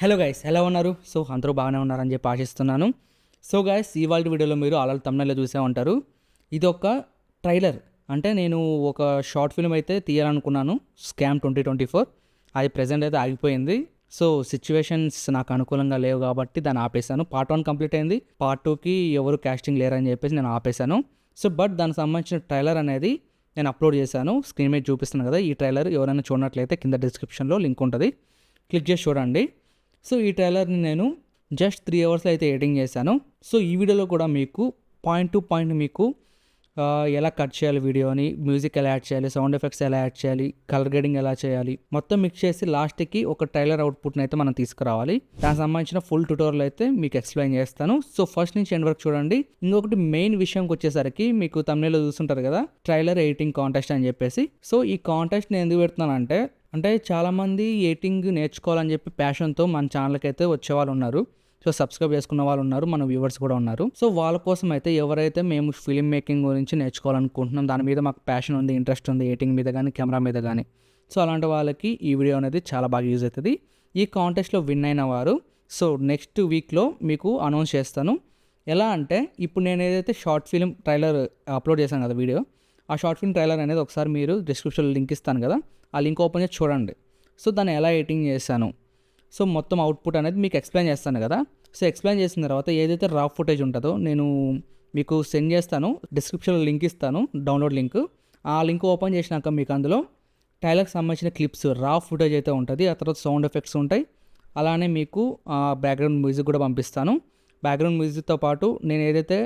Hello guys, ఎలా ఉన్నారు? So అందరూ బాగానే ఉన్నారని చెప్పి ఆశిస్తున్నాను. సో గైస్, ఇవాళ వీడియోలో మీరు ఆల్రెడీ తమ్నెల్లో చూసే ఉంటారు. ఇది ఒక ట్రైలర్. అంటే నేను ఒక షార్ట్ ఫిల్మ్ అయితే తీయాలనుకున్నాను, స్కామ్ 2024. అది ప్రెజెంట్ అయితే ఆగిపోయింది. సో సిచ్యువేషన్స్ నాకు అనుకూలంగా లేవు కాబట్టి దాన్ని ఆపేశాను. పార్ట్ 1 కంప్లీట్ అయింది. పార్ట్ 2కి ఎవరు కాస్టింగ్ లేరని చెప్పేసి నేను ఆపేశాను. సో బట్ దానికి సంబంధించిన ట్రైలర్ అనేది నేను అప్లోడ్ చేశాను. స్క్రీన్ మీద చూపిస్తున్నాను కదా, ఈ ట్రైలర్ ఎవరైనా చూడనట్లయితే కింద డిస్క్రిప్షన్లో లింక్ ఉంటుంది, క్లిక్ చేసి చూడండి. సో ఈ ట్రైలర్ని నేను జస్ట్ 3 అవర్స్లో అయితే ఎడిటింగ్ చేశాను. సో ఈ వీడియోలో కూడా మీకు పాయింట్ టు పాయింట్ మీకు ఎలా కట్ చేయాలి వీడియోని, మ్యూజిక్ ఎలా యాడ్ చేయాలి, సౌండ్ ఎఫెక్ట్స్ ఎలా యాడ్ చేయాలి, కలర్ గ్రేడింగ్ ఎలా చేయాలి, మొత్తం మిక్స్ చేసి లాస్ట్కి ఒక ట్రైలర్ అవుట్పుట్ని అయితే మనం తీసుకురావాలి. దానికి సంబంధించిన ఫుల్ ట్యూటోరియల్ అయితే మీకు ఎక్స్ప్లెయిన్ చేస్తాను. సో ఫస్ట్ నుంచి ఎండ్ వరకు చూడండి. ఇంకొకటి మెయిన్ విషయంకి వచ్చేసరికి మీకు తమిళలో చూస్తుంటారు కదా, ట్రైలర్ ఎడిటింగ్ కాంటెస్ట్ అని చెప్పేసి. సో ఈ కాంటెస్ట్ నేను ఎందుకు పెడుతున్నానంటే చాలామంది ఎడిటింగ్ నేర్చుకోవాలని చెప్పి ప్యాషన్తో మన ఛానల్కి అయితే వచ్చేవాళ్ళు ఉన్నారు. సో సబ్స్క్రైబ్ చేసుకున్న వాళ్ళు ఉన్నారు, మన వ్యూవర్స్ కూడా ఉన్నారు. సో వాళ్ళ కోసం అయితే ఎవరైతే మేము ఫిల్మ్ మేకింగ్ గురించి నేర్చుకోవాలనుకుంటున్నాం, దాని మీద మాకు ప్యాషన్ ఉంది, ఇంట్రెస్ట్ ఉంది, ఎడిటింగ్ మీద కానీ కెమెరా మీద కానీ, సో అలాంటి వాళ్ళకి ఈ వీడియో అనేది చాలా బాగా యూజ్ అవుతుంది. ఈ కాంటెస్ట్లో విన్ అయిన వారు సో నెక్స్ట్ వీక్లో మీకు అనౌన్స్ చేస్తాను. ఎలా అంటే ఇప్పుడు నేను ఏదైతే షార్ట్ ఫిల్మ్ ట్రైలర్ అప్లోడ్ చేశాను కదా వీడియో, ఆ షార్ట్ ఫిల్మ్ ట్రైలర్ అనేది ఒకసారి మీరు డిస్క్రిప్షన్లో లింక్ ఇస్తాను కదా, ఆ లింక్ ఓపెన్ చేసి చూడండి. సో దాన్ని ఎలా ఎడిటింగ్ చేశాను, సో మొత్తం అవుట్పుట్ అనేది మీకు ఎక్స్ప్లెయిన్ చేస్తాను కదా. సో ఎక్స్ప్లెయిన్ చేసిన తర్వాత ఏదైతే రా ఫుటేజ్ ఉంటుందో నేను మీకు సెండ్ చేస్తాను, డిస్క్రిప్షన్లో లింక్ ఇస్తాను, డౌన్లోడ్ లింక్. ఆ లింక్ ఓపెన్ చేసినాక మీకు అందులో ట్రైలర్కి సంబంధించిన క్లిప్స్, రా ఫుటేజ్ అయితే ఉంటుంది. ఆ తర్వాత సౌండ్ ఎఫెక్ట్స్ ఉంటాయి. అలానే మీకు బ్యాక్గ్రౌండ్ మ్యూజిక్ కూడా పంపిస్తాను. బ్యాక్గ్రౌండ్ మ్యూజిక్తో పాటు నేను ఏదైతే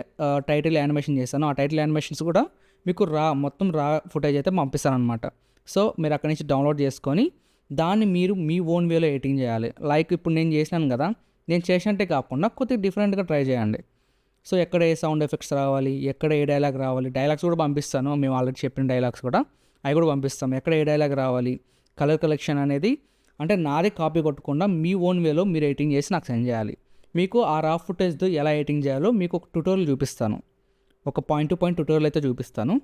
టైటిల్ యానిమేషన్ చేశానో ఆ టైటిల్ యానిమేషన్స్ కూడా మీకు మొత్తం రా ఫుటేజ్ అయితే పంపిస్తాను అనమాట. సో మీరు అక్కడి నుంచి డౌన్లోడ్ చేసుకొని దాన్ని మీరు మీ ఓన్ వేలో ఎడిటింగ్ చేయాలి. లైక్ ఇప్పుడు నేను చేసినాను కదా, నేను చేసినట్టే కాకుండా కొద్దిగా డిఫరెంట్గా ట్రై చేయండి. సో ఎక్కడ ఏ సౌండ్ ఎఫెక్ట్స్ రావాలి, ఎక్కడ ఏ డైలాగ్ రావాలి, డైలాగ్స్ కూడా పంపిస్తాను. మేము ఆల్రెడీ చెప్పిన డైలాగ్స్ కూడా అవి కూడా పంపిస్తాం. ఎక్కడ ఏ డైలాగ్ రావాలి, కలర్ కలెక్షన్ అనేది అంటే నాదే కాపీ కొట్టకుండా మీ ఓన్ వేలో మీరు ఎడిటింగ్ చేసి నాకు సెండ్ చేయాలి. మీకు ఆ రా ఫుటేజ్ ఎలా ఎడిటింగ్ చేయాలో మీకు ఒక ట్యూటోరియల్ చూపిస్తాను, ఒక పాయింట్ టు పాయింట్ ట్యూటోరియల్ అయితే చూపిస్తాను.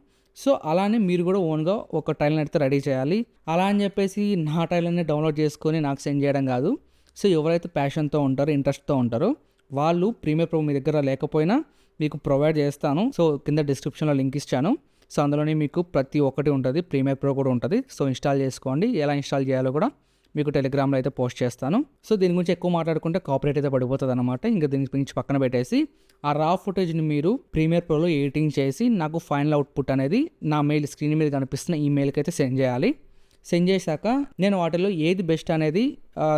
సో అలానే మీరు కూడా ఓన్గా ఒక ట్రైలర్ అయితే రెడీ చేయాలి. అలా అని చెప్పేసి నా ట్రైలర్ని డౌన్లోడ్ చేసుకొని నాకు సెండ్ చేయడం కాదు. సో ఎవరైతే ప్యాషన్తో ఉంటారో, ఇంట్రెస్ట్తో ఉంటారో వాళ్ళు ప్రీమియర్ ప్రో మీ దగ్గర లేకపోయినా మీకు ప్రొవైడ్ చేస్తాను. సో కింద డిస్క్రిప్షన్లో లింక్ ఇచ్చాను. సో అందులోనే మీకు ప్రతి ఒక్కటి ఉంటుంది, ప్రీమియర్ ప్రో కూడా ఉంటుంది. సో ఇన్స్టాల్ చేసుకోండి. ఎలా ఇన్స్టాల్ చేయాలో కూడా మీకు టెలిగ్రామ్లో అయితే పోస్ట్ చేస్తాను. సో దీని గురించి ఎక్కువ మాట్లాడుకుంటే కాపీరైట్ అయితే పడిపోతుంది అనమాట. ఇంకా దీని గురించి పక్కన పెట్టేసి ఆ రా ఫుటేజ్ని మీరు ప్రీమియర్ ప్రోలో ఎడిటింగ్ చేసి నాకు ఫైనల్ అవుట్పుట్ అనేది నా మెయిల్, స్క్రీన్ మీద కనిపిస్తున్న ఈ మెయిల్కి అయితే సెండ్ చేయాలి. సెండ్ చేశాక నేను వాటిలో ఏది బెస్ట్ అనేది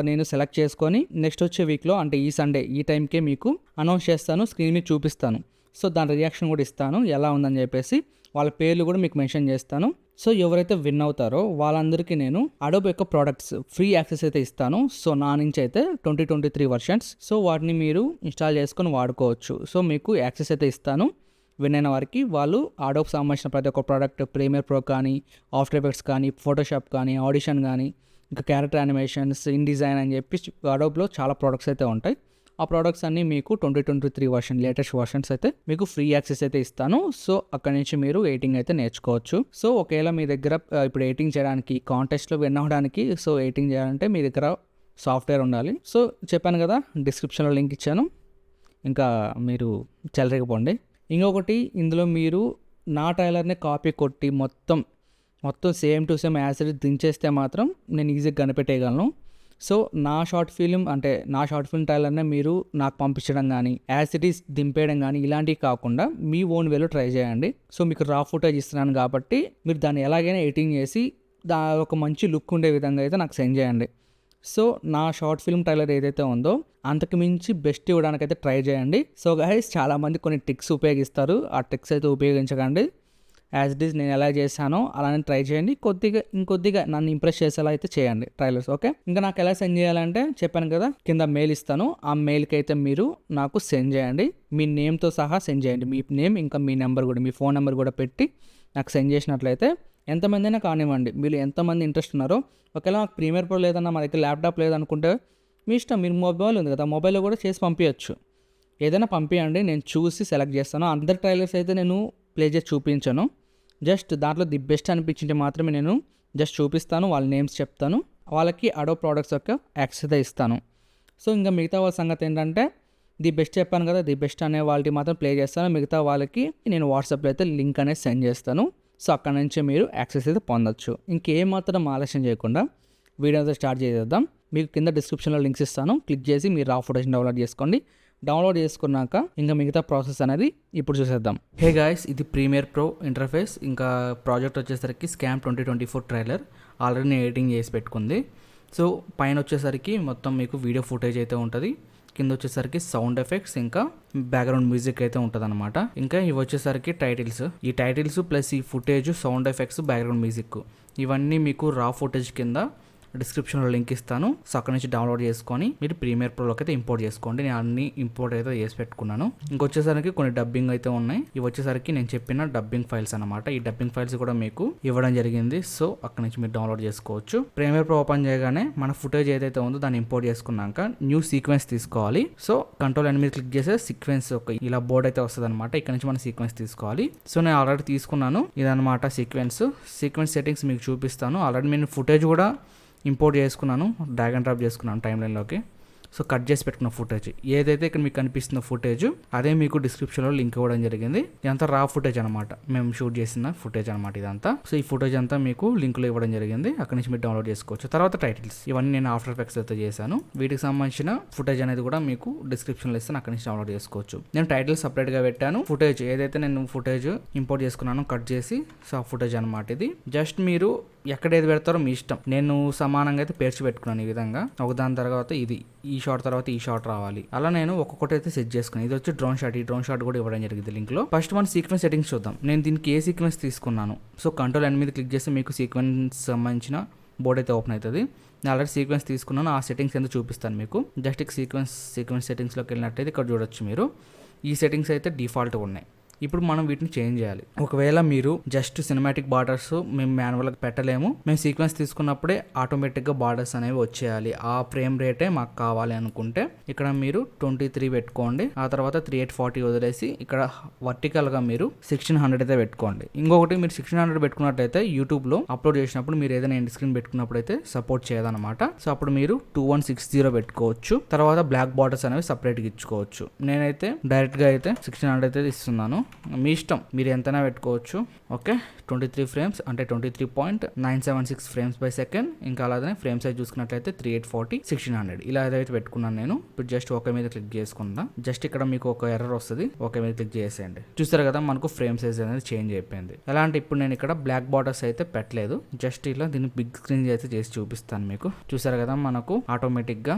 నేను సెలెక్ట్ చేసుకొని నెక్స్ట్ వచ్చే వీక్లో అంటే ఈ సండే ఈ టైంకే మీకు అనౌన్స్ చేస్తాను, స్క్రీన్ మీద చూపిస్తాను. సో దాని రియాక్షన్ కూడా ఇస్తాను ఎలా ఉందని చెప్పేసి, వాళ్ళ పేర్లు కూడా మీకు మెన్షన్ చేస్తాను. సో ఎవరైతే విన్ అవుతారో వాళ్ళందరికీ నేను అడోబ్ యొక్క ప్రోడక్ట్స్ ఫ్రీ యాక్సెస్ అయితే ఇస్తాను. సో నా నుంచి అయితే 2023 వర్షన్స్, సో వాటిని మీరు ఇన్స్టాల్ చేసుకొని వాడుకోవచ్చు. సో మీకు యాక్సెస్ అయితే ఇస్తాను. విన్ అయిన వారికి వాళ్ళు అడోబ్ సంబంధించిన ప్రతి ఒక్క ప్రోడక్ట్, ప్రీమియర్ ప్రో కానీ, ఆఫ్టర్ ఎఫెక్ట్స్ కానీ, ఫోటోషాప్ కానీ, ఆడిషన్ కానీ, ఇంకా క్యారెక్టర్ యానిమేషన్స్, ఇన్ డిజైన్ అని చెప్పి అడోబ్లో చాలా ప్రోడక్ట్స్ అయితే ఉంటాయి. ఆ ప్రోడక్ట్స్ అన్నీ మీకు 2023 వర్షన్, లేటెస్ట్ వర్షన్స్ అయితే మీకు ఫ్రీ యాక్సెస్ అయితే ఇస్తాను. సో అక్కడి నుంచి మీరు ఎడిటింగ్ అయితే నేర్చుకోవచ్చు. సో ఒకవేళ మీ దగ్గర ఇప్పుడు ఎడిటింగ్ చేయడానికి, కాంటెస్ట్లో విన్ అవ్వడానికి, సో ఎడిటింగ్ చేయాలంటే మీ దగ్గర సాఫ్ట్వేర్ ఉండాలి. సో చెప్పాను కదా, డిస్క్రిప్షన్లో లింక్ ఇచ్చాను, ఇంకా మీరు చెలరేకపోండి. ఇంకొకటి, ఇందులో మీరు నా ట్రైలర్ని కాపీ కొట్టి మొత్తం same to same as it దించేస్తే మాత్రం నేను ఈజీగా కనిపెట్టేయగలను. సో నా షార్ట్ ఫిల్మ్ ట్రైలర్నే మీరు నాకు పంపించడం కానీ, యాజ్ ఇట్ ఈస్ దింపేయడం కానీ ఇలాంటివి కాకుండా మీ ఓన్ వేలో ట్రై చేయండి. సో మీకు రా ఫుటేజ్ ఇస్తున్నాను కాబట్టి మీరు దాన్ని ఎలాగైనా ఎడిటింగ్ చేసి ఒక మంచి లుక్ ఉండే విధంగా అయితే నాకు సెండ్ చేయండి. సో నా షార్ట్ ఫిల్మ్ ట్రైలర్ ఏదైతే ఉందో అంతకు మించి బెస్ట్ ఇవ్వడానికైతే ట్రై చేయండి. సో గైస్, చాలామంది కొన్ని ట్రిక్స్ ఉపయోగిస్తారు, ఆ ట్రిక్స్ అయితే ఉపయోగించకండి. యాజ్ ఇట్ ఈస్ నేను ఎలా చేశానో అలానే ట్రై చేయండి. ఇంకొద్దిగా నన్ను ఇంప్రెస్ చేసేలా అయితే చేయండి ట్రైలర్స్. ఓకే, ఇంకా నాకు ఎలా సెండ్ చేయాలంటే చెప్పాను కదా, కింద మెయిల్ ఇస్తాను. ఆ మెయిల్కి అయితే మీరు నాకు సెండ్ చేయండి, మీ నేమ్తో సహా సెండ్ చేయండి. మీ నేమ్ ఇంకా మీ నెంబర్ కూడా, మీ ఫోన్ నెంబర్ కూడా పెట్టి నాకు సెండ్ చేసినట్లయితే ఎంతమంది అయినా కానివ్వండి, మీరు ఎంతమంది ఇంట్రెస్ట్ ఉన్నారో. ఒకవేళ నాకు ప్రీమియర్ ప్రో లేదన్నా, మా దగ్గర ల్యాప్టాప్ లేదనుకుంటే మీ ఇష్టం, మీరు మొబైల్ ఉంది కదా, మొబైల్లో కూడా చేసి పంపించచ్చు. ఏదైనా పంపించండి, నేను చూసి సెలెక్ట్ చేస్తాను. అందరి ట్రైలర్స్ అయితే నేను ప్లే చేసి చూపించాను. జస్ట్ దాంట్లో ది బెస్ట్ అనిపించింటే మాత్రమే నేను జస్ట్ చూపిస్తాను, వాళ్ళ నేమ్స్ చెప్తాను, వాళ్ళకి అడోబ్ ప్రోడక్ట్స్ యొక్క యాక్సెస్ అయితే ఇస్తాను. సో ఇంకా మిగతా వాళ్ళ సంగతి ఏంటంటే ది బెస్ట్ చెప్పాను కదా, ది బెస్ట్ అనే వాళ్ళకి మాత్రం ప్లే చేస్తాను. మిగతా వాళ్ళకి నేను వాట్సాప్లో అయితే లింక్ అనేది సెండ్ చేస్తాను. సో అక్కడ నుంచి మీరు యాక్సెస్ అయితే పొందొచ్చు. ఇంకేం మాత్రం ఆలస్యం చేయకుండా వీడియో అయితే స్టార్ట్ చేసేద్దాం. మీకు కింద డిస్క్రిప్షన్లో లింక్స్ ఇస్తాను, క్లిక్ చేసి మీరు రా ఫోటోస్ని డౌన్లోడ్ చేసుకోండి. డౌన్లోడ్ చేసుకున్నాక ఇంకా మిగతా ప్రాసెస్ అనేది ఇప్పుడు చూసేద్దాం. హే గాయ్స్, ఇది ప్రీమియర్ ప్రో ఇంటర్ఫేస్. ఇంకా ప్రాజెక్ట్ వచ్చేసరికి స్కామ్ 2024 ట్రైలర్ ఆల్రెడీ నేను ఎడిటింగ్ చేసి పెట్టుకుంది. సో పైన వచ్చేసరికి మొత్తం మీకు వీడియో ఫుటేజ్ అయితే ఉంటుంది, కింద వచ్చేసరికి సౌండ్ ఎఫెక్ట్స్ ఇంకా బ్యాక్గ్రౌండ్ మ్యూజిక్ అయితే ఉంటుంది అనమాట. ఇంకా ఇవి వచ్చేసరికి టైటిల్స్. ఈ టైటిల్స్ ప్లస్ ఈ footage, sound effects, background music ఇవన్నీ మీకు రా ఫుటేజ్ కింద డిస్క్రిప్షన్లో లింక్ ఇస్తాను. సో అక్కడ నుంచి డౌన్లోడ్ చేసుకొని మీరు ప్రీమియర్ ప్రోలోకి అయితే ఇంపోర్ట్ చేసుకోండి. నేను అన్ని ఇంపోర్ట్ అయితే చేసి పెట్టుకున్నాను. ఇంకొచ్చేసరికి కొన్ని డబ్బింగ్ అయితే ఉన్నాయి. ఇవి వచ్చేసరికి నేను చెప్పిన డబ్బింగ్ ఫైల్స్ అనమాట. ఈ డబ్బింగ్ ఫైల్స్ కూడా మీకు ఇవ్వడం జరిగింది. సో అక్కడ నుంచి మీరు డౌన్లోడ్ చేసుకోవచ్చు. ప్రీమియర్ ప్రో ఓపెన్ చేయగానే మన ఫుటేజ్ ఏదైతే ఉందో దాన్ని ఇంపోర్ట్ చేసుకున్నాక న్యూ సీక్వెన్స్ తీసుకోవాలి. సో కంట్రోల్ మీద క్లిక్ చేసే సీక్వెన్స్ ఒక ఇలా బోర్డ్ అయితే వస్తుంది అనమాట. ఇక్కడ నుంచి మనం సీక్వెన్స్ తీసుకోవాలి. సో నేను ఆల్రెడీ తీసుకున్నాను ఇదనమాట సీక్వెన్స్ సెట్టింగ్స్ మీకు చూపిస్తాను. ఆల్రెడీ నేను ఫుటేజ్ కూడా ఇంపోర్ట్ చేసుకున్నాను, డ్రాగ్ అండ్ డ్రాప్ చేసుకున్నాను టైం లైన్లోకి. సో కట్ చేసి పెట్టుకున్న ఫుటేజ్ ఏదైతే ఇక్కడ మీకు కనిపిస్తున్న ఫుటేజ్ అదే మీకు డిస్క్రిప్షన్లో లింక్ ఇవ్వడం జరిగింది. ఇదంతా రా ఫుటేజ్ అనమాట, మేము షూట్ చేసిన ఫుటేజ్ అనమాట ఇదంతా. సో ఈ ఫుటేజ్ అంతా మీకు లింక్లో ఇవ్వడం జరిగింది, అక్కడ నుంచి మీరు డౌన్లోడ్ చేసుకోవచ్చు. తర్వాత టైటిల్స్ ఇవన్నీ నేను ఆఫ్టర్ ఎఫెక్ట్స్ అయితే చేశాను. వీటికి సంబంధించిన ఫుటేజ్ అనేది కూడా మీకు డిస్క్రిప్షన్లో ఇస్తాను, అక్కడ నుంచి డౌన్లోడ్ చేసుకోవచ్చు. నేను టైటిల్ సపరేట్గా పెట్టాను. ఫుటేజ్ ఏదైతే నేను ఫుటేజ్ ఇంపోర్ట్ చేసుకున్నాను కట్ చేసి, సో ఆ ఫుటేజ్ అనమాట ఇది. జస్ట్ మీరు ఎక్కడ ఏది పెడతారో మీ ఇష్టం. నేను సమానంగా అయితే పేర్చి పెట్టుకున్నాను ఈ విధంగా. ఒకదాని తర్వాత ఇది, ఈ షాట్ తర్వాత ఈ షాట్ రావాలి, అలా నేను ఒక్కొక్కటి అయితే సెట్ చేసుకున్నాను. ఇది వచ్చి డ్రోన్ షాట్. ఈ డ్రోన్ షాట్ కూడా ఇవ్వడం జరిగింది లింక్ లో. ఫస్ట్ మన సీక్వెన్స్ సెట్టింగ్స్ చూద్దాం. నేను దీనికి ఏ సీక్వెన్స్ తీసుకున్నాను. సో కంట్రోల్ మీద క్లిక్ చేస్తే మీకు సీక్వెన్స్ సంబంధించిన బోర్డ్ అయితే ఓపెన్ అవుతుంది. నేను ఆల్రెడీ సీక్వెన్స్ తీసుకున్నాను, ఆ సెట్టింగ్స్ ఎంత చూపిస్తాను మీకు. జస్ట్ సీక్వెన్స్ సెట్టింగ్స్లోకి వెళ్ళినట్టయితే ఇక్కడ చూడొచ్చు మీరు. ఈ సెట్టింగ్స్ అయితే డిఫాల్ట్గా ఉన్నాయి. ఇప్పుడు మనం వీటిని చేంజ్ చేయాలి. ఒకవేళ మీరు జస్ట్ సినిమాటిక్ బార్డర్స్ మేము మాన్యువల్గా పెట్టలేము, మేము సీక్వెన్స్ తీసుకున్నప్పుడే ఆటోమేటిక్గా బార్డర్స్ అనేవి వచ్చేయాలి, ఆ ఫ్రేమ్ రేటే మాకు కావాలి అనుకుంటే ఇక్కడ మీరు 23 పెట్టుకోండి. ఆ తర్వాత 3840 వదిలేసి ఇక్కడ వర్టికల్గా మీరు 1600 అయితే పెట్టుకోండి. ఇంకొకటి మీరు 1600 పెట్టుకున్నట్లయితే యూట్యూబ్లో అప్లోడ్ చేసినప్పుడు మీరు ఏదైనా ఎండ్ స్క్రీన్ పెట్టుకున్నప్పుడు అయితే సపోర్ట్ చేయదన్నమాట. సో అప్పుడు మీరు 2160 పెట్టుకోవచ్చు. తర్వాత బ్లాక్ బార్డర్స్ అనేవి సపరేట్గా ఇచ్చుకోవచ్చు. నేనైతే డైరెక్ట్గా అయితే 1600 అయితే ఇస్తున్నాను, మీ ఇష్టం, మీరు ఎంతైనా పెట్టుకోవచ్చు. ఓకే, 23 ఫ్రేమ్స్ అంటే 23.976 ఫ్రేమ్స్ బై సెకండ్. ఇంకా అలాగే ఫ్రేమ్ సైజ్ చూసుకున్నట్లయితే 3840 1600 ఇలా ఏదైతే పెట్టుకున్నాను నేను. ఇప్పుడు జస్ట్ ఓకే మీద క్లిక్ చేసుకుందాం. జస్ట్ ఇక్కడ మీకు ఒక ఎర్రర్ వస్తుంది, ఓకే మీద క్లిక్ చేసేయండి. చూసారు కదా మనకు ఫ్రేమ్ సైజ్ అనేది చేంజ్ అయిపోయింది. ఎలా అంటే ఇప్పుడు నేను ఇక్కడ బ్లాక్ బార్డర్స్ అయితే పెట్టలేదు, జస్ట్ ఇలా దీన్ని బిగ్ స్క్రీన్ అయితే చేసి చూపిస్తాను మీకు. చూసారు కదా మనకు ఆటోమేటిక్గా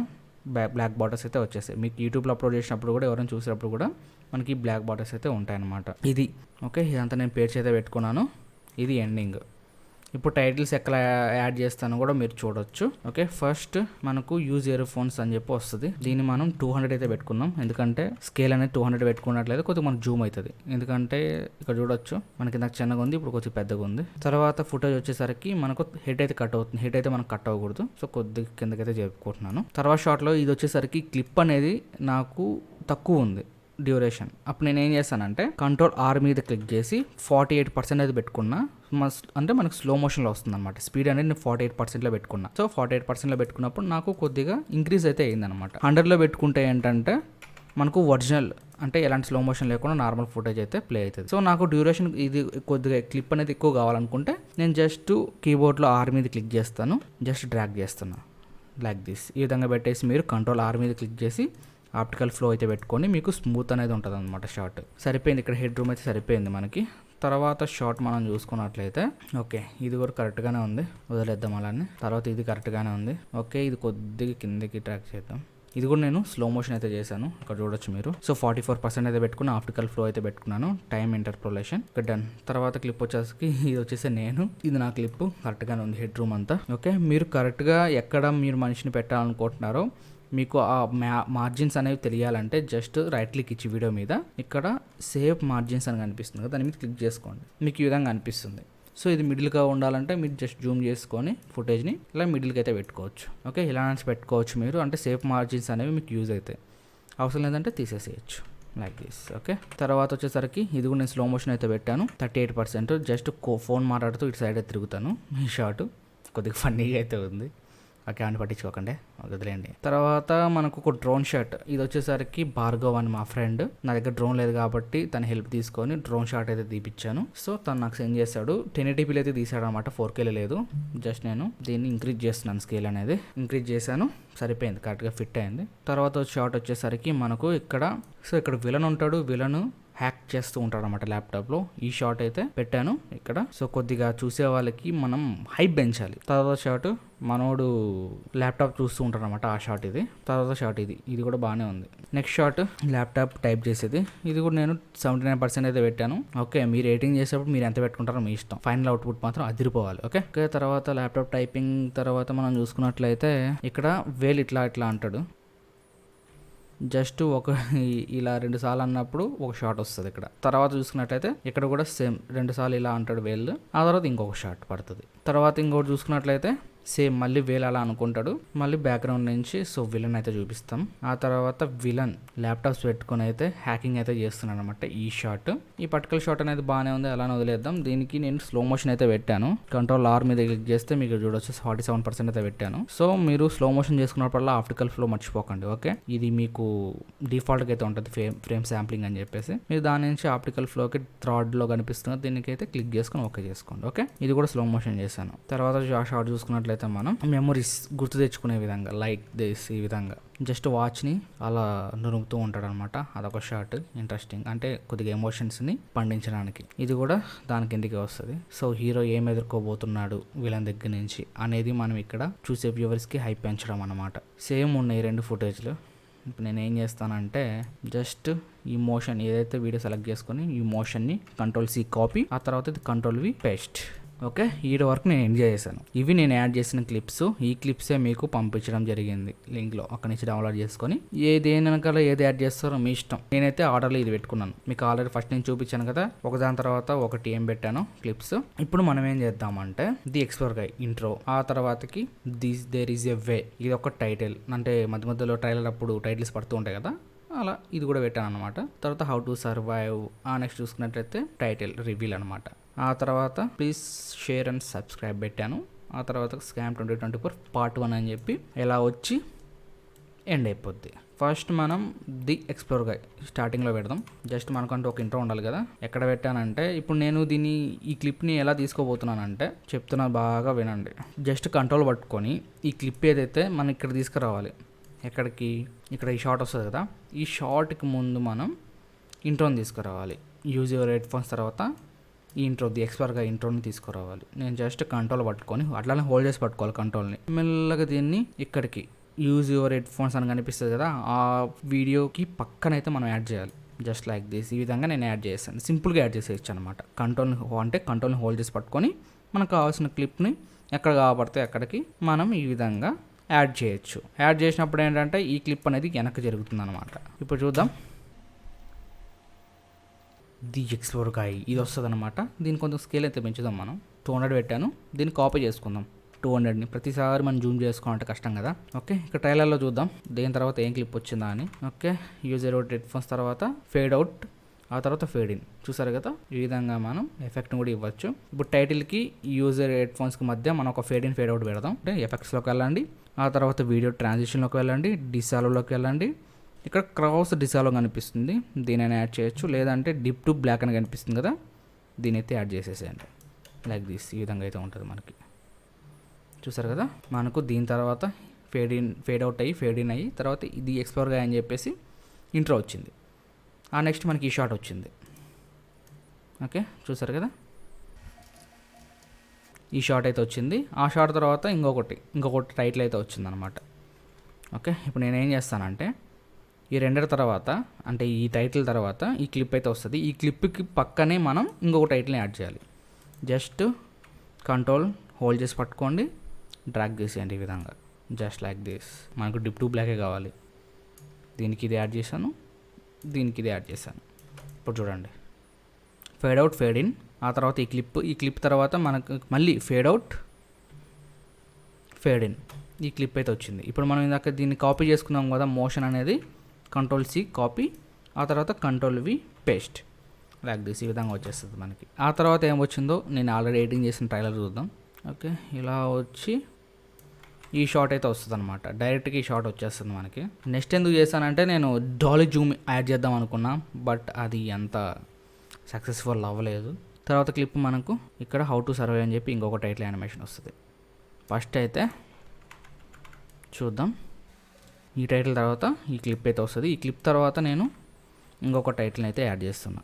బ్లాక్ బార్డర్స్ అయితే వచ్చేసాయి. మీకు యూట్యూబ్లో అప్లోడ్ చేసినప్పుడు కూడా ఎవరైనా చూసినప్పుడు కూడా మనకి బ్లాక్ బార్డర్స్ అయితే ఉంటాయన్నమాట. ఇది ఓకే, ఇదంతా నేను పేర్చి అయితే పెట్టుకున్నాను. ఇది ఎండింగ్. ఇప్పుడు టైటిల్స్ ఎక్కడ యాడ్ చేస్తానో కూడా మీరు చూడొచ్చు. ఓకే, ఫస్ట్ మనకు యూజ్ ఇయర్ ఫోన్స్ అని చెప్పి వస్తుంది. దీన్ని మనం 200 అయితే పెట్టుకున్నాం, ఎందుకంటే స్కేల్ అనేది 200 పెట్టుకున్నట్లయితే కొద్దిగా మనకు జూమ్ అవుతుంది. ఎందుకంటే ఇక్కడ చూడొచ్చు మనకి నాకు చిన్నగా ఉంది, ఇప్పుడు కొంచెం పెద్దగా ఉంది. తర్వాత ఫుటేజ్ వచ్చేసరికి మనకు హెడ్ అయితే కట్ అవుతుంది, హెడ్ అయితే మనకు కట్ అవ్వకూడదు. సో కొద్దిగా కిందకైతే చెప్పుకుంటున్నాను. తర్వాత షాట్లో ఇది వచ్చేసరికి క్లిప్ అనేది నాకు తక్కువ ఉంది డ్యూరేషన్. అప్పుడు నేను ఏం చేస్తానంటే కంట్రోల్ R మీద క్లిక్ చేసి 48% అయితే పెట్టుకున్నా. అంటే మనకు స్లో మోషన్లో వస్తుంది అనమాట. స్పీడ్ అనేది నేను 48%లో పెట్టుకున్నా. సో 48%లో పెట్టుకున్నప్పుడు నాకు కొద్దిగా ఇంక్రీజ్ అయితే అయిందనమాట. 100లో పెట్టుకుంటే ఏంటంటే మనకు ఒరిజినల్ అంటే ఎలాంటి స్లో మోషన్ లేకుండా నార్మల్ ఫుటేజ్ అయితే ప్లే అవుతుంది. సో నాకు డ్యూరేషన్ ఇది కొద్దిగా క్లిప్ అనేది ఎక్కువ కావాలనుకుంటే నేను జస్ట్ కీబోర్డ్లో R మీద క్లిక్ చేస్తాను, జస్ట్ డ్రాగ్ చేస్తున్నా లైక్ దిస్. ఈ విధంగా పెట్టేసి మీరు కంట్రోల్ R మీద క్లిక్ చేసి ఆప్టికల్ ఫ్లో అయితే పెట్టుకొని మీకు స్మూత్ అనేది ఉంటుంది అనమాట. షార్ట్ సరిపోయింది, ఇక్కడ హెడ్ రూమ్ అయితే సరిపోయింది మనకి. తర్వాత షార్ట్ మనం చూసుకున్నట్లయితే ఓకే, ఇది కూడా కరెక్ట్గానే ఉంది, వదిలేద్దాం అలానే. తర్వాత ఇది కరెక్ట్గానే ఉంది. ఓకే, ఇది కొద్దిగా కిందకి ట్రాక్ చేద్దాం. ఇది కూడా నేను స్లో మోషన్ అయితే చేశాను, ఇక్కడ చూడొచ్చు మీరు. సో 44% అయితే పెట్టుకున్నా, ఆప్టికల్ ఫ్లో అయితే పెట్టుకున్నాను, టైం ఇంటర్పోలేషన్ ఇక్కడ డన్. తర్వాత క్లిప్ వచ్చేసరికి ఇది వచ్చేసి ఇది నా క్లిప్ కరెక్ట్గానే ఉంది, హెడ్ రూమ్ అంతా. ఓకే, మీరు కరెక్ట్గా ఎక్కడ మీరు మనిషిని పెట్టాలనుకుంటున్నారో మీకు ఆ మార్జిన్స్ అనేవి తెలియాలంటే జస్ట్ రైట్ క్లిక్ ఇచ్చి వీడియో మీద ఇక్కడ సేవ్ మార్జిన్స్ అని కనిపిస్తుంది కదా, దాని మీద క్లిక్ చేసుకోండి. మీకు ఈ విధంగా అనిపిస్తుంది. సో ఇది మిడిల్గా ఉండాలంటే మీరు జస్ట్ జూమ్ చేసుకొని ఫుటేజ్ని ఇలా మిడిల్కి అయితే పెట్టుకోవచ్చు. ఓకే, ఇలా పెట్టుకోవచ్చు మీరు, అంటే సేఫ్ మార్జిన్స్ అనేవి మీకు యూజ్ అవుతాయి. అవసరం లేదంటే తీసేసేయచ్చు లైక్ దిస్. ఓకే, తర్వాత వచ్చేసరికి ఇది కూడా నేను స్లో మోషన్ అయితే పెట్టాను, 38%. జస్ట్ ఫోన్ మాట్లాడుతూ ఇటు సైడ్ అయితే తిరుగుతాను. ఈ షాట్ కొద్దిగా ఫన్నీగా అయితే ఉంది. ఓకే అని పట్టించుకోకండి, వదిలేండి. తర్వాత మనకు ఒక డ్రోన్ షాట్, ఇది వచ్చేసరికి భార్గవ్ అని మా ఫ్రెండ్, నా దగ్గర డ్రోన్ లేదు కాబట్టి తన హెల్ప్ తీసుకొని డ్రోన్ షాట్ అయితే తీపిచ్చాను. సో తను నాకు సెండ్ చేశాడు. 1080p అయితే తీసాడు అనమాట, 4K లేదు. జస్ట్ నేను దీన్ని ఇంక్రీజ్ చేస్తున్నాను, స్కేల్ అనేది ఇంక్రీజ్ చేశాను, సరిపోయింది, కరెక్ట్గా ఫిట్ అయింది. తర్వాత షాట్ వచ్చేసరికి మనకు ఇక్కడ విలన్ ఉంటాడు, విలన్ హ్యాక్ చేస్తూ ఉంటాడు అనమాట ల్యాప్టాప్లో. ఈ షాట్ అయితే పెట్టాను ఇక్కడ. సో కొద్దిగా చూసే వాళ్ళకి మనం హైప్ పెంచాలి. తర్వాత షాట్ మనోడు ల్యాప్టాప్ చూస్తూ ఉంటాడు అనమాట, ఆ షాట్ ఇది. తర్వాత షాట్ ఇది కూడా బాగానే ఉంది. నెక్స్ట్ షాట్ ల్యాప్టాప్ టైప్ చేసేది, ఇది కూడా నేను 79% అయితే పెట్టాను. ఓకే, మీరు రేటింగ్ చేసేటప్పుడు మీరు ఎంత పెట్టుకుంటారో మీ ఇష్టం, ఫైనల్ అవుట్పుట్ మాత్రం అదిరిపోవాలి. ఓకే. తర్వాత ల్యాప్టాప్ టైపింగ్ తర్వాత మనం చూసుకున్నట్లయితే ఇక్కడ వేలు ఇట్లా అంటాడు. జస్ట్ ఇలా 2 సార్లు అన్నప్పుడు ఒక షాట్ వస్తుంది ఇక్కడ. తర్వాత చూసుకున్నట్లయితే ఇక్కడ కూడా సేమ్ 2 సార్లు ఇలా అంటాడు వేళ్ళు, ఆ తర్వాత ఇంకొక షాట్ పడుతుంది. తర్వాత ఇంకోటి చూసుకున్నట్లయితే సేమ్ మళ్ళీ వేలు అలా అనుకుంటాడు, మళ్ళీ బ్యాక్గ్రౌండ్ నుంచి సో విలన్ అయితే చూపిస్తాం. ఆ తర్వాత విలన్ ల్యాప్టాప్స్ పెట్టుకొని అయితే హ్యాకింగ్ అయితే చేస్తున్నాడు అనమాట. ఈ షాట్, ఈ పర్టికల్ షాట్ అనేది బాగానే ఉంది, అలానే వదిలేద్దాం. దీనికి నేను స్లో మోషన్ అయితే పెట్టాను. Ctrl+R మీద క్లిక్ చేస్తే మీకు చూడొచ్చు 47% అయితే పెట్టాను. సో మీరు స్లో మోషన్ చేసుకున్నప్పుడల్లా ఆప్టికల్ ఫ్లో మర్చిపోకండి. ఓకే, ఇది మీకు డిఫాల్ట్గా అయితే ఉంటుంది ఫ్రేమ్ శాంప్లింగ్ అని చెప్పేసి. మీరు దాని నుంచి ఆప్టికల్ ఫ్లోకి థ్రాడ్లో కనిపిస్తుంది, దీనికి అయితే క్లిక్ చేసుకొని ఓకే చేసుకోండి. ఓకే, ఇది కూడా స్లో మోషన్ చేశాను. తర్వాత షాట్ చూసుకున్నట్లయితే మనం మెమరీస్ గుర్తు తెచ్చుకునే విధంగా లైక్ దిస్, ఈ విధంగా జస్ట్ వాచ్ని అలా నురుగుతూ ఉంటాడు అనమాట. అదొక షాట్ ఇంట్రెస్టింగ్, అంటే కొద్దిగా ఎమోషన్స్ని పండించడానికి. ఇది కూడా దాని కిందికి వస్తుంది. సో హీరో ఏం ఎదుర్కోబోతున్నాడు విలన్ దగ్గర నుంచి అనేది మనం ఇక్కడ చూసే వ్యూవర్స్కి హైప్ పెంచడం అనమాట. సేమ్ ఉన్నాయి 2 ఫుటేజ్లు. ఇప్పుడు నేను ఏం చేస్తానంటే జస్ట్ ఈ మోషన్ ఏదైతే వీడియో సెలెక్ట్ చేసుకొని ఈ మోషన్ని Ctrl+C కాపీ, ఆ తర్వాత ఇది Ctrl+V పేస్ట్. ఓకే, ఈ వరకు నేను ఎంజాయ్ చేశాను. ఇవి నేను యాడ్ చేసిన క్లిప్స్. ఈ క్లిప్సే మీకు పంపించడం జరిగింది లింక్లో, అక్కడి నుంచి డౌన్లోడ్ చేసుకొని దేని వెనకాల ఏది యాడ్ చేస్తారో మీ ఇష్టం. నేనైతే ఆర్డర్లో ఇది పెట్టుకున్నాను, మీకు ఆల్రెడీ ఫస్ట్ నేను చూపించాను కదా, ఒకదాని తర్వాత ఒకటి ఏం పెట్టాను క్లిప్స్. ఇప్పుడు మనం ఏం చేద్దామంటే ది ఎక్స్ప్లోర్ గై ఇంట్రో, ఆ తర్వాతకి దేర్ ఈజ్ ఎ వే, ఇది ఒక టైటిల్, అంటే మధ్య మధ్యలో ట్రైలర్ అప్పుడు టైటిల్స్ పడుతూ ఉంటాయి కదా, అలా ఇది కూడా పెట్టాను అనమాట. తర్వాత హౌ టు సర్వైవ్, ఆ నెక్స్ట్ చూసుకున్నట్లయితే టైటిల్ రివీల్ అనమాట. ఆ తర్వాత ప్లీజ్ షేర్ అండ్ సబ్స్క్రైబ్ పెట్టాను. ఆ తర్వాత స్కామ్ 2024 పార్ట్ 1 అని చెప్పి ఎలా వచ్చి ఎండ్ అయిపోద్ది. ఫస్ట్ మనం ది ఎక్స్ప్లోర్ గై స్టార్టింగ్లో పెడదాం. జస్ట్ మనకంటూ ఒక ఇంట్రో ఉండాలి కదా. ఎక్కడ పెట్టానంటే ఇప్పుడు నేను ఈ క్లిప్ని ఎలా తీసుకోబోతున్నానంటే చెప్తున్నా, బాగా వినండి. జస్ట్ కంట్రోల్ పట్టుకొని ఈ క్లిప్ ఏదైతే మనం ఇక్కడ తీసుకురావాలి. ఎక్కడికి? ఇక్కడ ఈ షార్ట్ వస్తుంది కదా, ఈ షార్ట్కి ముందు మనం ఇంట్రోని తీసుకురావాలి. యూజ్ యువర్ హెడ్ ఫోన్స్ తర్వాత ఈ ఇంట్రో, ది ఎక్స్ప్లోర్గా ఇంట్రోని తీసుకురావాలి. నేను జస్ట్ కంట్రోల్ పట్టుకొని అట్లానే హోల్డ్ చేసి పట్టుకోవాలి కంట్రోల్ని. మెల్లగా దీన్ని ఇక్కడికి యూజ్ యువర్ హెడ్ ఫోన్స్ అని కనిపిస్తుంది కదా, ఆ వీడియోకి పక్కనైతే మనం యాడ్ చేయాలి. జస్ట్ లైక్ దిస్, ఈ విధంగా నేను యాడ్ చేస్తాను. సింపుల్గా యాడ్ చేసేయచ్చు అనమాట. కంట్రోల్ని హోల్డ్ చేసి పట్టుకొని మనకు కావాల్సిన క్లిప్ని ఎక్కడ కావాలంటే అక్కడికి మనం ఈ విధంగా యాడ్ చేయొచ్చు. యాడ్ చేసినప్పుడు ఏంటంటే ఈ క్లిప్ అనేది వెనక్కి జరుగుతుంది అనమాట. ఇప్పుడు చూద్దాం, ది ఎక్స్ప్లోర్ గై ఇది వస్తుంది అనమాట. దీని కొంచెం స్కేల్ అయితే పెంచుదాం. మనం 200 పెట్టాను, దీన్ని కాపీ చేసుకుందాం 200ని. ప్రతిసారి మనం జూమ్ చేసుకోవాలంటే కష్టం కదా. ఓకే, ఇక్కడ ట్రైలర్లో చూద్దాం దేని తర్వాత ఏం క్లిప్ వచ్చిందా అని. ఓకే, యూజర్ హెడ్ ఫోన్స్ తర్వాత ఫేడ్ అవుట్, ఆ తర్వాత ఫేడ్ ఇన్. చూసారు కదా, ఈ విధంగా మనం ఎఫెక్ట్ని కూడా ఇవ్వచ్చు. ఇప్పుడు టైటిల్కి యూజర్ హెడ్ ఫోన్స్కి మధ్య మనం ఒక ఫేడ్ ఇన్ ఫేడ్ అవుట్ పెడదాం. అంటే ఎఫెక్ట్స్లోకి వెళ్ళండి, ఆ తర్వాత వీడియో ట్రాన్సిషన్లోకి వెళ్ళండి, డిసాలోకి వెళ్ళండి. ఇక్కడ క్రాస్ డిసాలో కనిపిస్తుంది, దీనిని యాడ్ చేయొచ్చు. లేదంటే డిప్ టు బ్లాక్ అని కనిపిస్తుంది కదా, దీని అయితే యాడ్ చేసేసేయండి. లైక్ దిస్, ఈ విధంగా అయితే ఉంటుంది మనకి. చూసారు కదా, మనకు దీని తర్వాత ఫేడ్ అవుట్ అయ్యి ఫేడ్ ఇన్ అయ్యి తర్వాత ఇది ఎక్స్ప్లోర్గా అని చెప్పేసి ఇంట్రో వచ్చింది. ఆ నెక్స్ట్ మనకి ఈ షాట్ వచ్చింది. ఓకే, చూసారు కదా, ఈ షాట్ అయితే వచ్చింది. ఆ షాట్ తర్వాత ఇంకొకటి టైటిల్ అయితే వచ్చింది అనమాట. ఓకే, ఇప్పుడు నేను ఏం చేస్తానంటే ఈ రెండర్ తర్వాత, అంటే ఈ టైటిల్ తర్వాత ఈ క్లిప్ అయితే వస్తుంది. ఈ క్లిప్కి పక్కనే మనం ఇంకొక టైటిల్ని యాడ్ చేయాలి. జస్ట్ కంట్రోల్ హోల్డ్ చేసి పట్టుకోండి, డ్రాగ్ చేసేయండి ఈ విధంగా. Just like this. మనకు డిప్ టు బ్లాకే కావాలి. దీనికి ఇది యాడ్ చేశాను, దీనికి ఇది యాడ్ చేశాను. ఇప్పుడు చూడండి, ఫేడ్ అవుట్ ఫేడ్ ఇన్, ఆ తర్వాత ఈ క్లిప్ తర్వాత మనకు మళ్ళీ ఫేడ్ అవుట్ ఫేడ్ ఇన్, ఈ క్లిప్ అయితే వచ్చింది. ఇప్పుడు మనం ఇందాక దీన్ని కాపీ చేసుకున్నాం కదా, మోషన్ అనేది Ctrl+C కాపీ, ఆ తర్వాత Ctrl+V పేస్ట్. లైక్ దిస్, ఈ విధంగా వచ్చేస్తుంది మనకి. ఆ తర్వాత ఏం వచ్చిందో నేను ఆల్రెడీ ఎడిటింగ్ చేసిన ట్రైలర్ చూద్దాం. ఓకే, ఇలా వచ్చి ఈ షాట్ అయితే వస్తుంది అనమాట. డైరెక్ట్గా ఈ షాట్ వచ్చేస్తుంది మనకి. నెక్స్ట్ ఎందుకు చేశానంటే నేను డాలీ జూమ్ యాడ్ చేద్దాం అనుకున్నా, బట్ అది అంత సక్సెస్ఫుల్ అవ్వలేదు. తర్వాత క్లిప్ మనకు ఇక్కడ హౌ టు సర్వే అని చెప్పి ఇంకొక టైటిల్ యానిమేషన్ వస్తుంది. ఫస్ట్ అయితే చూద్దాం. ఈ టైటిల్ తర్వాత ఈ క్లిప్ అయితే వస్తుంది. ఈ క్లిప్ తర్వాత నేను ఇంకొక టైటిల్ని అయితే యాడ్ చేస్తున్నా.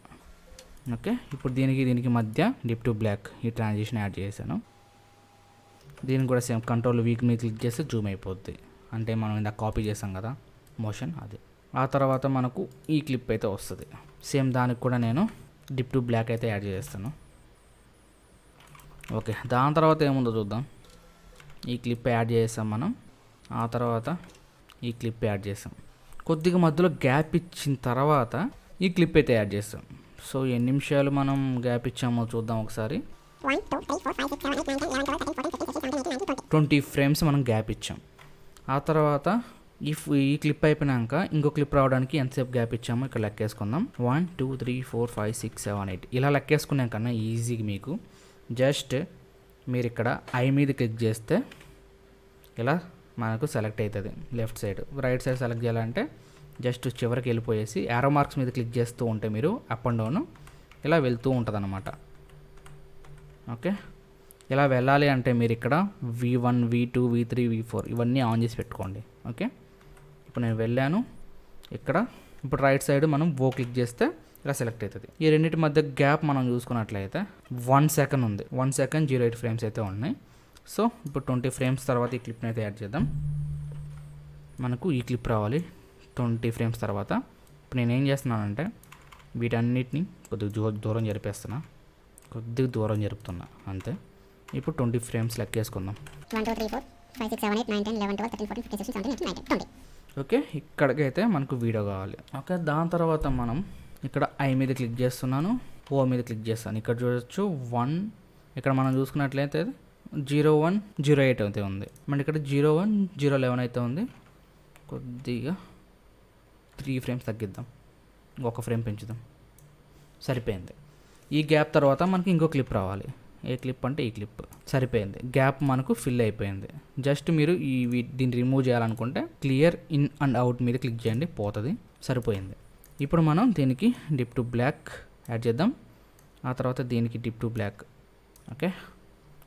ఓకే, ఇప్పుడు దీనికి మధ్య డిప్ టు బ్లాక్ ఈ ట్రాన్సిషన్ యాడ్ చేశాను. దీనికి కూడా సేమ్ కంట్రోల్ వీక్ మీద క్లిక్ చేస్తే జూమ్ అయిపోద్ది. అంటే మనం ఇందాక కాపీ చేసాం కదా మోషన్, అది. ఆ తర్వాత మనకు ఈ క్లిప్ అయితే వస్తుంది. సేమ్ దానికి కూడా నేను డిప్ టు బ్లాక్ అయితే యాడ్ చేస్తాను. ఓకే, దాని తర్వాత ఏముందో చూద్దాం. ఈ క్లిప్ యాడ్ చేసాం మనం. ఆ తర్వాత ఈ క్లిప్ యాడ్ చేసాం. కొద్దిగా మధ్యలో గ్యాప్ ఇచ్చిన తర్వాత ఈ క్లిప్ అయితే యాడ్ చేస్తాం. సో ఎన్ని నిమిషాలు మనం గ్యాప్ ఇచ్చామో చూద్దాం ఒకసారి. 20 ఫ్రేమ్స్ మనం గ్యాప్ ఇచ్చాం. ఆ తర్వాత ఈ క్లిప్ అయిపోయినాక ఇంకో క్లిప్ రావడానికి ఎంతసేపు గ్యాప్ ఇచ్చామో ఇక్కడ లెక్కేసుకుందాం. 1 2 3 4 5 6 7 8 ఇలా లెక్కేసుకున్నాం కన్నా ఈజీగా మీకు జస్ట్ మీరు ఇక్కడ ఐ మీద క్లిక్ చేస్తే ఇలా మనకు సెలెక్ట్ అవుతుంది. Left side right side select చేయాలంటే జస్ట్ చివరికి వెళ్ళిపోయేసి యారో మార్క్స్ మీద క్లిక్ చేస్తూ ఉంటే మీరు అప్ అండ్ డౌన్ ఇలా వెళ్తూ ఉంటుంది అన్నమాట. ఓకే, ఇలా వెళ్ళాలి అంటే మీరు ఇక్కడ V1 V2 V3 V4 ఇవన్నీ ఆన్ చేసి పెట్టుకోండి. ఓకే, ఇప్పుడు నేను వెళ్ళాను ఇక్కడ. ఇప్పుడు రైట్ సైడ్ మనం క్లిక్ చేస్తే ఇలా సెలెక్ట్ అవుతుంది. ఈ రెండింటి మధ్య గ్యాప్ మనం చూసుకున్నట్లయితే 1 సెకండ్ ఉంది. 1 సెకండ్ 08 ఫ్రేమ్స్ అయితే ఉన్నాయి. సో ఇప్పుడు 20 ఫ్రేమ్స్ తర్వాత ఈ క్లిప్ని అయితే యాడ్ చేద్దాం. మనకు ఈ క్లిప్ రావాలి 20 ఫ్రేమ్స్ తర్వాత. ఇప్పుడు నేను ఏం చేస్తున్నానంటే వీటన్నిటిని కొద్దిగా దూరం జరిపేస్తున్నా, కొద్దిగా దూరం జరుపుతున్నా అంతే. ఇప్పుడు 20 ఫ్రేమ్స్ లెక్కేసుకుందాం. 1 2 3 4 5 6 7 8 9 10 11 12 13 14 15 16 17 18 19 20. ఓకే, ఇక్కడికైతే మనకు వీడియో కావాలి. ఓకే, దాని తర్వాత మనం ఇక్కడ ఐ మీద క్లిక్ చేస్తున్నాను, ఓ మీద క్లిక్ చేస్తాను. ఇక్కడ చూడొచ్చు 1, ఇక్కడ మనం చూసుకున్నట్లయితే 01 08 అయితే ఉంది. మన ఇక్కడ 01 011 అయితే ఉంది. కొద్దిగా 3 ఫ్రేమ్స్ తగ్గిద్దాం, ఒక ఫ్రేమ్ పెంచుదాం, సరిపోయింది. ఈ గ్యాప్ తర్వాత మనకి ఇంకో క్లిప్ రావాలి. ఏ క్లిప్ అంటే ఈ క్లిప్. సరిపోయింది, గ్యాప్ మనకు ఫిల్ అయిపోయింది. జస్ట్ మీరు దీన్ని రిమూవ్ చేయాలనుకుంటే క్లియర్ ఇన్ అండ్ అవుట్ మీద క్లిక్ చేయండి, పోతుంది. సరిపోయింది. ఇప్పుడు మనం దీనికి డిప్ టు బ్లాక్ యాడ్ చేద్దాం. ఆ తర్వాత దీనికి డిప్ టు బ్లాక్. ఓకే,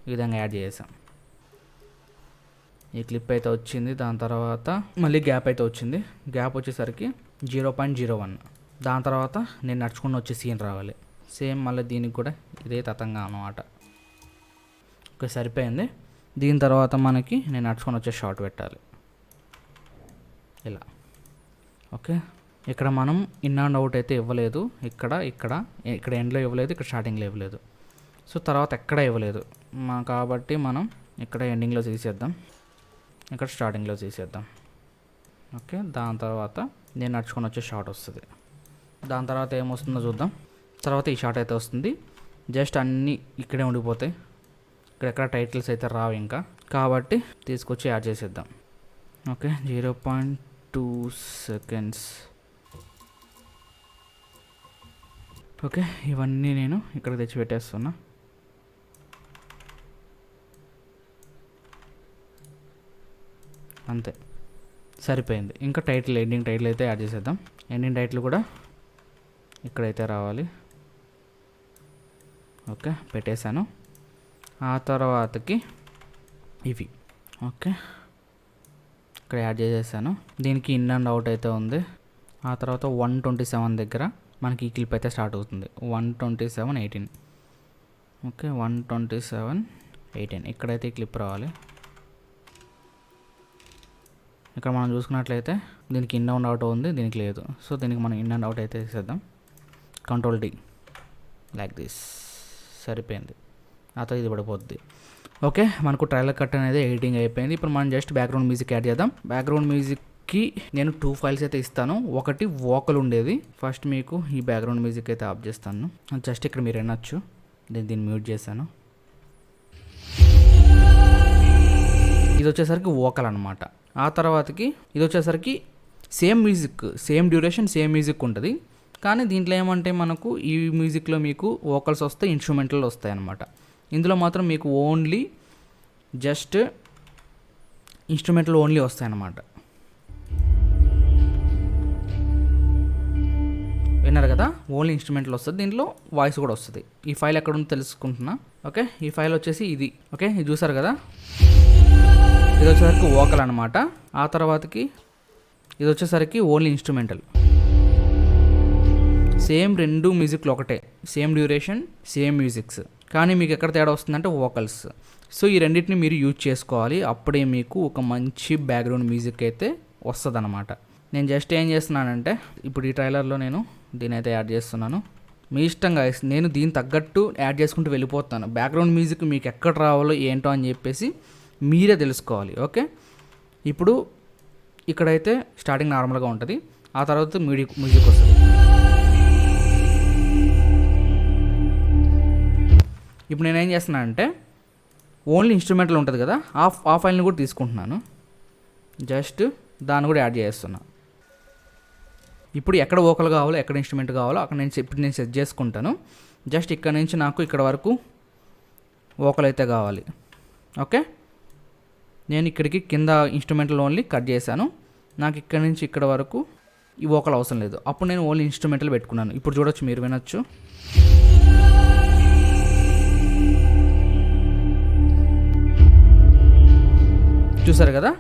ఈ విధంగా యాడ్ చేసాం. ఈ క్లిప్ అయితే వచ్చింది. దాని తర్వాత మళ్ళీ గ్యాప్ అయితే వచ్చింది. గ్యాప్ వచ్చేసరికి 0.01. దాని తర్వాత నేను నడుచుకుని వచ్చే సీన్ రావాలి. సేమ్ మళ్ళీ దీనికి కూడా ఇదే తతంగా అన్నమాట. ఓకే, సరిపోయింది. దీని తర్వాత మనకి నేను నడుచుకొని వచ్చే షాట్ పెట్టాలి ఇలా. ఓకే, ఇక్కడ మనం ఇన్ అండ్ అవుట్ అయితే ఇవ్వలేదు. ఇక్కడ ఎండ్లో ఇవ్వలేదు, ఇక్కడ స్టార్టింగ్లో ఇవ్వలేదు. సో తర్వాత ఎక్కడ ఇవ్వలేదు కాబట్టి మనం ఇక్కడ ఎండింగ్లో తీసేద్దాం, ఇక్కడ స్టార్టింగ్లో తీసేద్దాం. ఓకే, దాని తర్వాత నేను నడుచుకొని వచ్చే షాట్ వస్తుంది. దాని తర్వాత ఏమొస్తుందో చూద్దాం. తర్వాత ఈ షాట్ అయితే వస్తుంది. జస్ట్ అన్నీ ఇక్కడే ఉండిపోతాయి, ఇక్కడెక్కడ టైటిల్స్ అయితే రావు ఇంకా, కాబట్టి తీసుకొచ్చి యాడ్ చేసేద్దాం. Okay, 0.2 seconds. ఓకే, ఇవన్నీ నేను ఇక్కడ తెచ్చి పెట్టేస్తున్నా. అంతే, సరిపోయింది. ఇంకా టైటిల్, ఎండింగ్ టైటిల్ అయితే యాడ్ చేసేద్దాం. ఎండింగ్ టైటిల్ కూడా ఇక్కడైతే రావాలి. ఓకే, పెట్టేశాను. ఆ తర్వాతకి ఇవి ఓకే ఇక్కడ యాడ్ చేసేసాను. దీనికి ఇన్ అండ్ అవుట్ అయితే ఉంది. ఆ తర్వాత 127 దగ్గర మనకి ఈ క్లిప్ అయితే స్టార్ట్ అవుతుంది. 127:18. ఓకే, 127:18 ఇక్కడైతే ఈ క్లిప్ రావాలి. ఇక్కడ మనం చూసుకున్నట్లయితే దీనికి ఇన్ అండ్ అవుట్ ఉంది, దీనికి లేదు. సో దీనికి మనం ఇన్ అండ్ అవుట్ అయితే చేసేద్దాం. Ctrl D like this. సరిపోయింది. ఆ తర్వాత ఇది పడిపోద్ది. ఓకే, మనకు ట్రైలర్ కట్ అనేది ఎడిటింగ్ అయిపోయింది. ఇప్పుడు మనం జస్ట్ బ్యాక్గ్రౌండ్ మ్యూజిక్ యాడ్ చేద్దాం. బ్యాక్గ్రౌండ్ మ్యూజిక్కి నేను 2 ఫైల్స్ అయితే ఇస్తాను. ఒకటి వోకల్ ఉండేది. ఫస్ట్ మీకు ఈ బ్యాక్గ్రౌండ్ మ్యూజిక్ అయితే ఆఫ్ చేస్తాను. జస్ట్ ఇక్కడ మీరు వినొచ్చు. దీన్ని మ్యూట్ చేశాను. ఇది వచ్చేసరికి వోకల్ అనమాట. ఆ తర్వాతకి ఇది వచ్చేసరికి same music, same duration, same music ఉంటుంది. కానీ దీంట్లో ఏమంటే మనకు ఈ మ్యూజిక్లో మీకు వోకల్స్ వస్తాయి, ఇన్స్ట్రుమెంటల్ వస్తాయి అన్నమాట. ఇందులో మాత్రం మీకు ఓన్లీ జస్ట్ ఇన్స్ట్రుమెంటల్ ఓన్లీ వస్తాయన్నమాట. విన్నారు కదా, ఓన్లీ ఇన్స్ట్రుమెంటల్ వస్తుంది, దీంట్లో వాయిస్ కూడా వస్తుంది. ఈ ఫైల్ ఎక్కడ ఉందో తెలుసుకుంటున్నా. ఓకే, ఈ ఫైల్ వచ్చేసి ఇది. ఓకే, ఇది చూసారు కదా, ఇది వచ్చేసరికి వోకల్ అనమాట. ఆ తర్వాతకి ఇది వచ్చేసరికి ఓన్లీ ఇన్స్ట్రుమెంటల్. సేమ్ రెండు మ్యూజిక్లు ఒకటే, సేమ్ డ్యూరేషన్, సేమ్ మ్యూజిక్స్, కానీ మీకు ఎక్కడ తేడా వస్తుందంటే వోకల్స్. సో ఈ రెండింటిని మీరు యూజ్ చేసుకోవాలి, అప్పుడే మీకు ఒక మంచి బ్యాక్గ్రౌండ్ మ్యూజిక్ అయితే వస్తుంది అనమాట. నేను జస్ట్ ఏం చేస్తున్నానంటే ఇప్పుడు ఈ ట్రైలర్లో నేను దీని అయితే యాడ్ చేస్తున్నాను. మీ ఇష్టంగా నేను దీని తగ్గట్టు యాడ్ చేసుకుంటూ వెళ్ళిపోతాను. బ్యాక్గ్రౌండ్ మ్యూజిక్ మీకు ఎక్కడ రావాలో ఏంటో అని చెప్పేసి మీరే తెలుసుకోవాలి. ఓకే, ఇప్పుడు ఇక్కడైతే స్టార్టింగ్ నార్మల్గా ఉంటుంది, ఆ తర్వాత మ్యూజిక్ వస్తుంది. ఇప్పుడు నేనేం చేస్తున్నానంటే ఓన్లీ ఇన్స్ట్రుమెంటల్ ఉంటుంది కదా, ఆ ఫైల్ని కూడా తీసుకుంటున్నాను, జస్ట్ దాన్ని కూడా యాడ్ చేస్తున్నా. ఇప్పుడు ఎక్కడ వోకల్ కావాలో ఎక్కడ ఇన్స్ట్రుమెంట్ కావాలో అక్కడ ఇప్పుడు నేను సెట్ చేసుకుంటాను. జస్ట్ ఇక్కడ నుంచి నాకు ఇక్కడ వరకు వోకల్ అయితే కావాలి. ఓకే, నేను ఇక్కడికి కింద ఇన్స్ట్రుమెంటల్ ఓన్లీ కట్ చేశాను, నాకు ఇక్కడ నుంచి ఇక్కడ వరకు ఈ వోకల్ అవసరం లేదు. అప్పుడు నేను ఓన్లీ ఇన్స్ట్రుమెంటల్ పెట్టుకున్నాను. ఇప్పుడు చూడొచ్చు, మీరు వినొచ్చు. చూసారు కదా,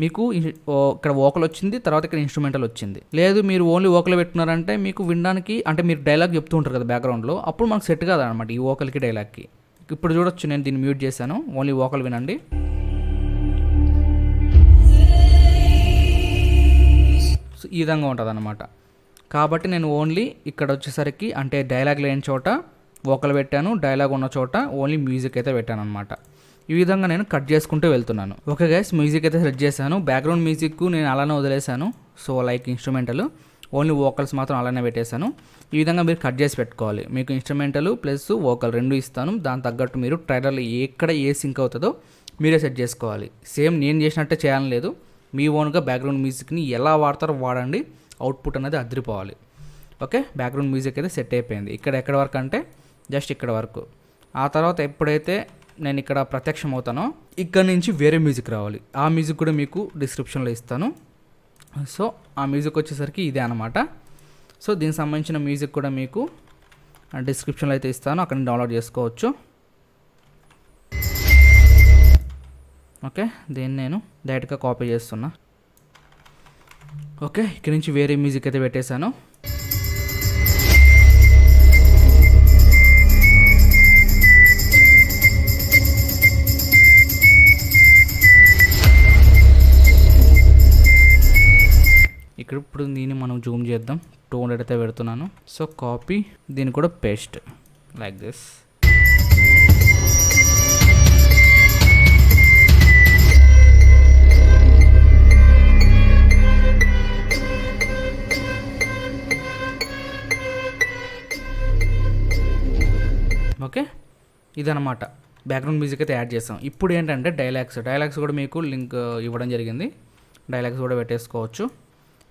మీకు ఇక్కడ వోకల్ వచ్చింది, తర్వాత ఇక్కడ ఇన్స్ట్రుమెంటల్ వచ్చింది. లేదు మీరు ఓన్లీ వోకల్ పెట్టుకున్నారంటే మీకు వినడానికి, అంటే మీరు డైలాగ్ చెప్తూ ఉంటారు కదా బ్యాక్గ్రౌండ్లో, అప్పుడు మనకు సెట్ కాదు అనమాట ఈ వోకల్కి డైలాగ్కి. ఇప్పుడు చూడొచ్చు, నేను దీన్ని మ్యూట్ చేశాను, ఓన్లీ వోకల్ వినండి. సో ఈ విధంగా ఉంటుంది అనమాట. కాబట్టి నేను ఓన్లీ ఇక్కడ వచ్చేసరికి అంటే డైలాగ్ లేని చోట వోకల్ పెట్టాను, డైలాగ్ ఉన్న చోట ఓన్లీ మ్యూజిక్ అయితే పెట్టాను అనమాట. ఈ విధంగా నేను కట్ చేసుకుంటూ వెళ్తున్నాను. ఓకే గైస్, మ్యూజిక్ అయితే సెట్ చేశాను. బ్యాక్గ్రౌండ్ మ్యూజిక్ నేను అలానే వదిలేశాను, so like instrumental, only vocals మాత్రం అలానే పెట్టేశాను. ఈ విధంగా మీరు కట్ చేసి పెట్టుకోవాలి. మీకు ఇన్స్ట్రుమెంటల్ ప్లస్ వోకల్ రెండు ఇస్తాను, దాని తగ్గట్టు మీరు ట్రైలర్లో ఎక్కడ ఏ సింక్ అవుతుందో మీరే సెట్ చేసుకోవాలి. సేమ్ నేను చేసినట్టే చేయాలని లేదు, మీ ఓన్గా బ్యాక్గ్రౌండ్ మ్యూజిక్ని ఎలా వాడతారో వాడండి, అవుట్పుట్ అనేది అదిరిపోవాలి. ఓకే, బ్యాక్గ్రౌండ్ మ్యూజిక్ అయితే సెట్ అయిపోయింది. ఇక్కడ ఎక్కడ వరకు అంటే జస్ట్ ఇక్కడ వరకు. ఆ తర్వాత ఎప్పుడైతే నేను ఇక్కడ ప్రత్యక్షం అవుతానో ఇక్కడ నుంచి వేరే మ్యూజిక్ రావాలి. ఆ మ్యూజిక్ కూడా మీకు డిస్క్రిప్షన్లో ఇస్తాను. సో ఆ మ్యూజిక్ వచ్చేసరికి ఇదే అనమాట. సో దీనికి సంబంధించిన మ్యూజిక్ కూడా మీకు డిస్క్రిప్షన్లో అయితే ఇస్తాను, అక్కడ డౌన్లోడ్ చేసుకోవచ్చు. ఓకే, దీన్ని నేను డైరెక్ట్గా కాపీ చేస్తున్నా. ఓకే, ఇక్కడ నుంచి వేరే మ్యూజిక్ అయితే పెట్టేశాను. ఇప్పుడు దీన్ని మనం జూమ్ చేద్దాం. 200 అయితే పెడుతున్నాను. సో కాపీ, దీన్ని కూడా పేస్ట్ లైక్ దిస్. ఓకే, ఇదన్నమాట బ్యాక్గ్రౌండ్ మ్యూజిక్ అయితే యాడ్ చేస్తాం. ఇప్పుడు ఏంటంటే డైలాగ్స్ కూడా మీకు లింక్ ఇవ్వడం జరిగింది, డైలాగ్స్ కూడా పెట్టేసుకోవచ్చు.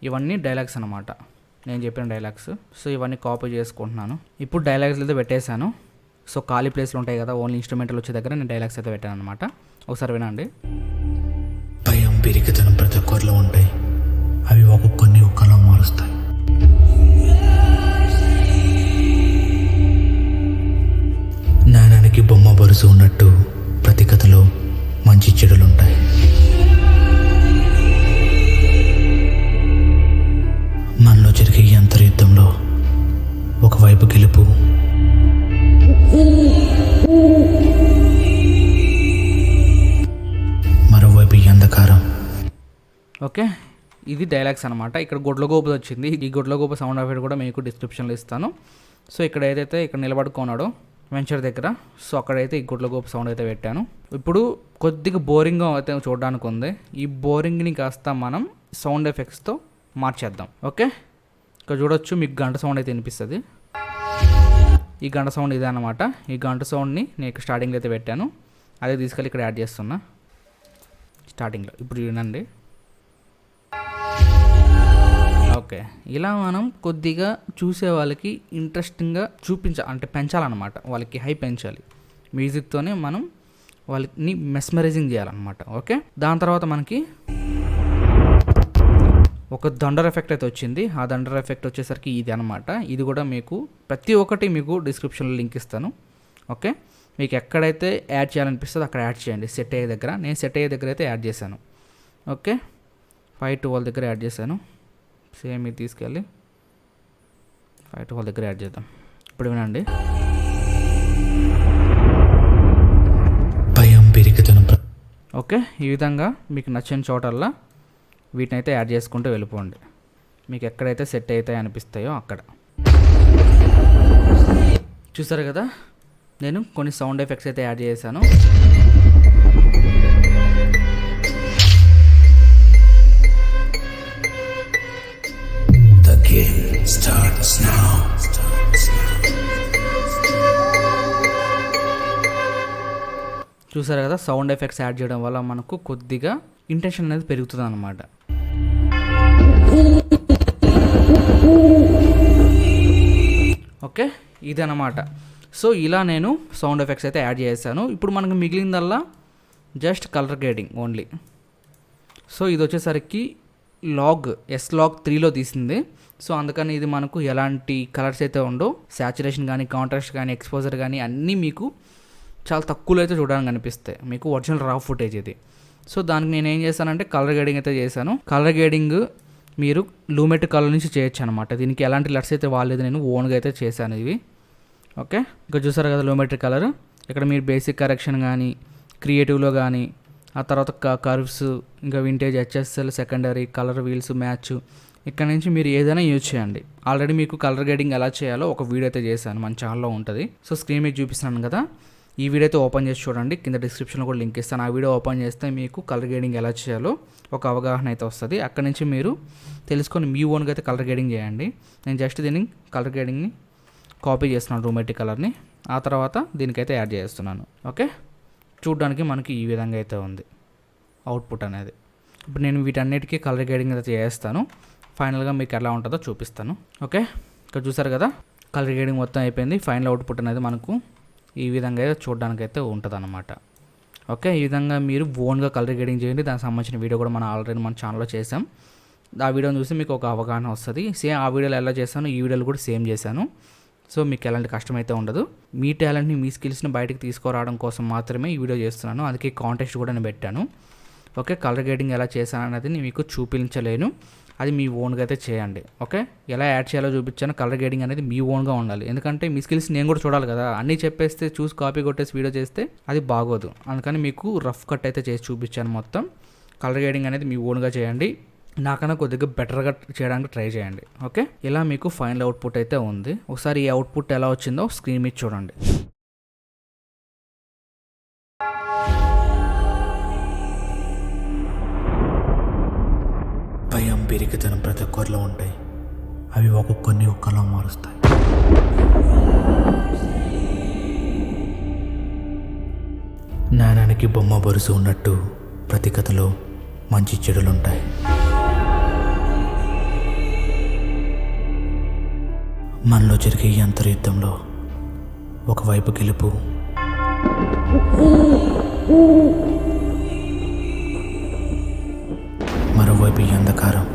ఇవన్నీ డైలాగ్స్ అనమాట, నేను చెప్పిన డైలాగ్స్. సో ఇవన్నీ కాపీ చేసుకుంటున్నాను. ఇప్పుడు డైలాగ్స్ అయితే పెట్టేశాను. సో ఖాళీ ప్లేస్లు ఉంటాయి కదా, ఓన్లీ ఇన్స్ట్రుమెంటల్ వచ్చే దగ్గర నేను డైలాగ్స్ అయితే పెట్టాను అనమాట. ఒకసారి వినండి. భయం, పిరికితనం ప్రతి ఒక్కరిలో ఉంటాయి, అవి ఒక్కొక్కరిని ఒక్కలా మారుస్తాయి. నాణానికి బొమ్మ బరుసు ఉన్నట్టు ప్రతి కథలో మంచి చెడులుంటాయి. మనలో జరిగే ఈ అంతర్యుద్ధంలో ఒకవైపు గెలుపు, మరోవైపు ఈ అంధకారం. ఓకే, ఇది డైలాగ్స్ అనమాట. ఇక్కడ గొడ్లగోపు వచ్చింది, ఈ గొడ్లగోపు సౌండ్ ఎఫెక్ట్ కూడా మీకు డిస్క్రిప్షన్లో ఇస్తాను. సో ఇక్కడ ఏదైతే ఇక్కడ నిలబడుకున్నాడో వెంచర్ దగ్గర, సో అక్కడైతే ఈ గొడ్లగోపు సౌండ్ అయితే పెట్టాను. ఇప్పుడు కొద్దిగా బోరింగ్గా అయితే చూడడానికి ఉంది, ఈ బోరింగ్ని కాస్త మనం సౌండ్ ఎఫెక్ట్స్తో మార్చేద్దాం. ఓకే, ఇక్కడ చూడొచ్చు, మీకు గంట సౌండ్ అయితే వినిపిస్తుంది. ఈ గంట సౌండ్ ఇదే అనమాట. ఈ గంట సౌండ్ని నేను ఇక్కడ స్టార్టింగ్లో అయితే పెట్టాను, అదే తీసుకెళ్ళి ఇక్కడ యాడ్ చేస్తున్నా స్టార్టింగ్లో. ఇప్పుడు వినండి. ఓకే, ఇలా మనం కొద్దిగా చూసే వాళ్ళకి ఇంట్రెస్టింగ్గా అంటే పెంచాలన్నమాట, వాళ్ళకి హై పెంచాలి. మ్యూజిక్తోనే మనం వాళ్ళని మెస్మరైజింగ్ చేయాలన్నమాట. ఓకే, దాని తర్వాత మనకి ఒక దండర్ ఎఫెక్ట్ అయితే వచ్చింది. ఆ దండర్ ఎఫెక్ట్ వచ్చేసరికి ఇది అనమాట. ఇది కూడా మీకు ప్రతి ఒక్కటి మీకు డిస్క్రిప్షన్లో లింక్ ఇస్తాను. ఓకే, మీకు ఎక్కడైతే యాడ్ చేయాలనిపిస్తుందో అక్కడ యాడ్ చేయండి. సెట్ అయ్యే దగ్గర, నేను సెట్ అయ్యే దగ్గర అయితే యాడ్ చేశాను. ఓకే, 512 దగ్గర యాడ్ చేశాను. సేమ్ ఇది తీసుకెళ్ళి 512 దగ్గర యాడ్ చేద్దాం. ఇప్పుడు వినండి. భయం పెరిగితనం ఓకే, ఈ విధంగా మీకు నచ్చిన చోటల్లా వీటిని అయితే యాడ్ చేసుకుంటూ వెళ్ళిపోండి. మీకు ఎక్కడైతే సెట్ అవుతాయో అనిపిస్తాయో అక్కడ. చూసారు కదా, నేను కొన్ని సౌండ్ ఎఫెక్ట్స్ అయితే యాడ్ చేశాను. The game starts now. చూసారు కదా, సౌండ్ ఎఫెక్ట్స్ యాడ్ చేయడం వల్ల మనకు కొద్దిగా ఇంటెన్షన్ అనేది పెరుగుతుంది అన్నమాట. ఓకే, ఇదన్నమాట. సో ఇలా నేను సౌండ్ ఎఫెక్ట్స్ అయితే యాడ్ చేశాను. ఇప్పుడు మనకు మిగిలిందల్లా just colour grading only. So ఇది వచ్చేసరికి S-Log 3లో తీసింది. సో అందుకని ఇది మనకు ఎలాంటి కలర్స్ అయితే ఉండో, శాచురేషన్ కానీ కాంట్రాస్ట్ కానీ ఎక్స్పోజర్ కానీ అన్నీ మీకు చాలా తక్కువలో అయితే చూడడానికి కనిపిస్తాయి. మీకు ఒరిజినల్ రా ఫుటేజ్ ఇది. సో దానికి నేను ఏం చేశానంటే కలర్ గ్రేడింగ్ అయితే చేశాను. కలర్ గ్రేడింగ్ మీరు లూమెట్ కలర్ నుంచి చేయొచ్చు అనమాట. దీనికి ఎలాంటి లెట్స్ అయితే వాడలేదు, నేను ఓన్గా అయితే చేశాను ఇవి. ఓకే, ఇంకా చూసారు కదా లూమెట్రిక్ కలర్. ఇక్కడ మీరు బేసిక్ కరెక్షన్ కానీ క్రియేటివ్లో కానీ, ఆ తర్వాత కర్వ్స్, ఇంకా vintage, HSL, secondary, colour wheels, match, ఇక్కడ నుంచి మీరు ఏదైనా యూజ్ చేయండి. ఆల్రెడీ మీకు కలర్ గ్రేడింగ్ ఎలా చేయాలో ఒక వీడియో అయితే చేశాను, మన ఛానల్లో ఉంటుంది. సో స్క్రీన్ మీద చూపిస్తున్నాను కదా, ఈ వీడియో అయితే ఓపెన్ చేసి చూడండి. కింద డిస్క్రిప్షన్లో కూడా లింక్ ఇస్తాను. ఆ వీడియో ఓపెన్ చేస్తే మీకు కలర్ గ్రేడింగ్ ఎలా చేయాలో ఒక అవగాహన అయితే వస్తుంది. అక్కడ నుంచి మీరు తెలుసుకొని మీ ఓన్గా అయితే కలర్ గ్రేడింగ్ చేయండి. నేను జస్ట్ దీన్ని కలర్ గ్రేడింగ్ని కాపీ చేస్తున్నాను, రూమెటిక్ కలర్ని. ఆ తర్వాత దీనికైతే యాడ్ చేస్తున్నాను. ఓకే, చూడడానికి మనకి ఈ విధంగా అయితే ఉంది అవుట్పుట్ అనేది. ఇప్పుడు నేను వీటన్నిటికీ కలర్ గ్రేడింగ్ అయితే చేస్తాను. ఫైనల్గా మీకు ఎలా ఉంటుందో చూపిస్తాను. ఓకే, ఇక్కడ చూసారు కదా, కలర్ గ్రేడింగ్ మొత్తం అయిపోయింది. ఫైనల్ అవుట్పుట్ అనేది మనకు ఈ విధంగా అయితే చూడడానికి అయితే ఉంటుంది అన్నమాట. ఓకే, ఈ విధంగా మీరు ఓన్గా కలర్ గ్రేడింగ్ చేయండి. దానికి సంబంధించిన వీడియో కూడా మనం ఆల్రెడీ మన ఛానల్లో చేసాం. ఆ వీడియోని చూసి మీకు ఒక అవగాహన వస్తుంది. సేమ్ ఆ వీడియోలో ఎలా చేశాను, ఈ వీడియోలో కూడా సేమ్ చేశాను. సో మీకు ఎలాంటి కష్టం అయితే ఉండదు. మీ టాలెంట్ని, మీ స్కిల్స్ని బయటకు తీసుకురావడం కోసం మాత్రమే ఈ వీడియో చేస్తున్నాను. అందుకే కాంటెస్ట్ కూడా నేను పెట్టాను. ఓకే, కలర్ గ్రేడింగ్ ఎలా చేశాను అనేది నేను మీకు చూపించలేను, అది మీ ఓన్గా అయితే చేయండి. ఓకే, ఎలా యాడ్ చేయాలో చూపించాను. కలర్ గ్రేడింగ్ అనేది మీ ఓన్గా ఉండాలి. ఎందుకంటే మీ స్కిల్స్ నేను కూడా చూడాలి కదా. అన్నీ చెప్పేస్తే చూసి కాపీ కొట్టేసి వీడియో చేస్తే అది బాగోదు. అందుకని మీకు రఫ్ కట్ అయితే చేసి చూపించాను మొత్తం. కలర్ గ్రేడింగ్ అనేది మీ ఓన్గా చేయండి. నాకన్నా కొద్దిగా బెటర్గా చేయడానికి ట్రై చేయండి. ఓకే, ఇలా మీకు ఫైనల్ అవుట్పుట్ అయితే ఉంది. ఒకసారి ఈ అవుట్పుట్ ఎలా వచ్చిందో స్క్రీన్ మీద చూడండి. భయం పెరిగితనం ప్రతి ఒక్కరిలో ఉంటాయి. అవి ఒక్కొక్కరిని ఒక్కలా మారుస్తాయి. నాణానికి బొమ్మ బరుసు ఉన్నట్టు ప్రతి కథలో మంచి చెడులుంటాయి. మనలో జరిగే ఈ అంతర్యుద్ధంలో ఒకవైపు గెలుపు, మరోవైపు ఈ అంధకారం.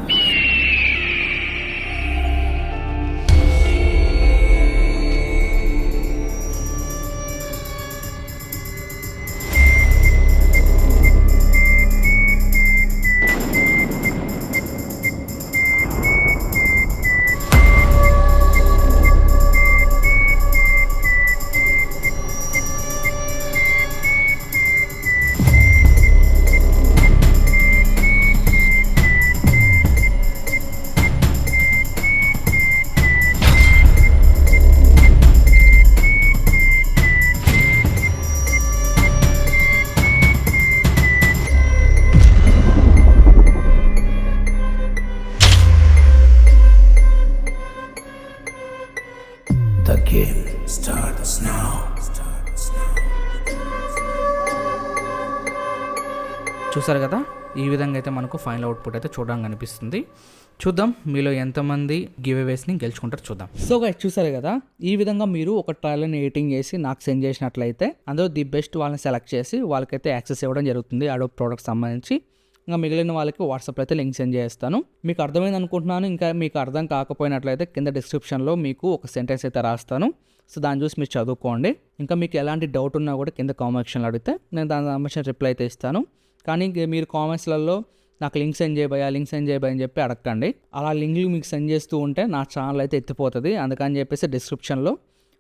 The game starts now. చూసారు కదా, ఈ విధంగా అయితే మనకు ఫైనల్ అవుట్పుట్ అయితే చూడడానికి కనిపిస్తుంది. చూద్దాం మీలో ఎంతమంది గివ్ అవేస్ని గెలుచుకుంటారు చూద్దాం. సో గైస్ చూసారు కదా, ఈ విధంగా మీరు ఒక ట్రయల్ని ఎడిటింగ్ చేసి నాకు సెండ్ చేసినట్లయితే అందులో ది బెస్ట్ వాళ్ళని సెలెక్ట్ చేసి వాళ్ళకైతే యాక్సెస్ ఇవ్వడం జరుగుతుంది అడోబ్ ప్రోడక్ట్ సంబంధించి. ఇంకా మిగిలిన వాళ్ళకి వాట్సాప్లో అయితే లింక్ సెండ్ చేస్తాను. మీకు అర్థమైంది అనుకుంటున్నాను. ఇంకా మీకు అర్థం కాకపోయినట్లయితే కింద డిస్క్రిప్షన్లో మీకు ఒక సెంటెన్స్ అయితే రాస్తాను. సో దాన్ని చూసి మీరు చదువుకోండి. ఇంకా మీకు ఎలాంటి డౌట్ ఉన్నా కూడా కింద కామెంట్ సెక్షన్లో అడిగితే నేను దాని సంబంధించిన రిప్లై అయితే ఇస్తాను. కానీ మీరు కామెంట్స్లలో నాకు లింక్ సెండ్ చేయబోయా అని చెప్పి అడగండి. అలా లింక్లు మీకు సెండ్ చేస్తూ ఉంటే నా ఛానల్ అయితే ఎత్తిపోతుంది. అందుకని చెప్పేసి డిస్క్రిప్షన్లో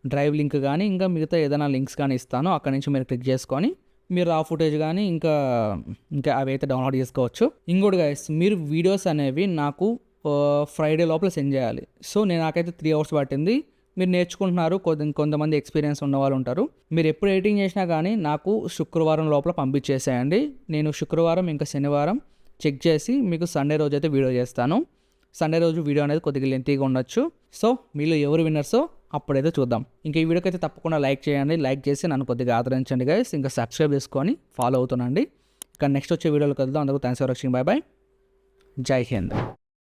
డ్రైవ్ లింక్ కానీ ఇంకా మిగతా ఏదైనా లింక్స్ కానీ ఇస్తాను. అక్కడ నుంచి మీరు క్లిక్ చేసుకొని మీరు ఆ ఫుటేజ్ కానీ ఇంకా అవి అయితే డౌన్లోడ్ చేసుకోవచ్చు. ఇంకోటి గైస్, మీరు వీడియోస్ అనేవి నాకు ఫ్రైడే లోపల సెండ్ చేయాలి. సో నాకైతే 3 hours పట్టింది. మీరు నేర్చుకుంటున్నారు, కొంతమంది ఎక్స్పీరియన్స్ ఉన్న వాళ్ళు ఉంటారు. మీరు ఎప్పుడు ఎడిటింగ్ చేసినా కానీ నాకు శుక్రవారం లోపల పంపించేసేయండి. నేను శుక్రవారం ఇంకా శనివారం చెక్ చేసి మీకు సండే రోజు అయితే వీడియో చేస్తాను. సండే రోజు వీడియో అనేది కొద్దిగా లెంతీగా ఉండొచ్చు. సో మీలో ఎవరు విన్నర్సో అప్పుడైతే చూద్దాం. ఇంకా ఈ వీడియోకి అయితే తప్పకుండా లైక్ చేయండి. లైక్ చేసి నన్ను కొద్దిగా ఆదరించండి గైస్. ఇంకా సబ్స్క్రైబ్ చేసుకొని ఫాలో అవుతుండండి. ఇంకా నెక్స్ట్ వచ్చే వీడియోలో కలుద్దాం. అందరూ thanks for watching. Bye bye. జై హింద్.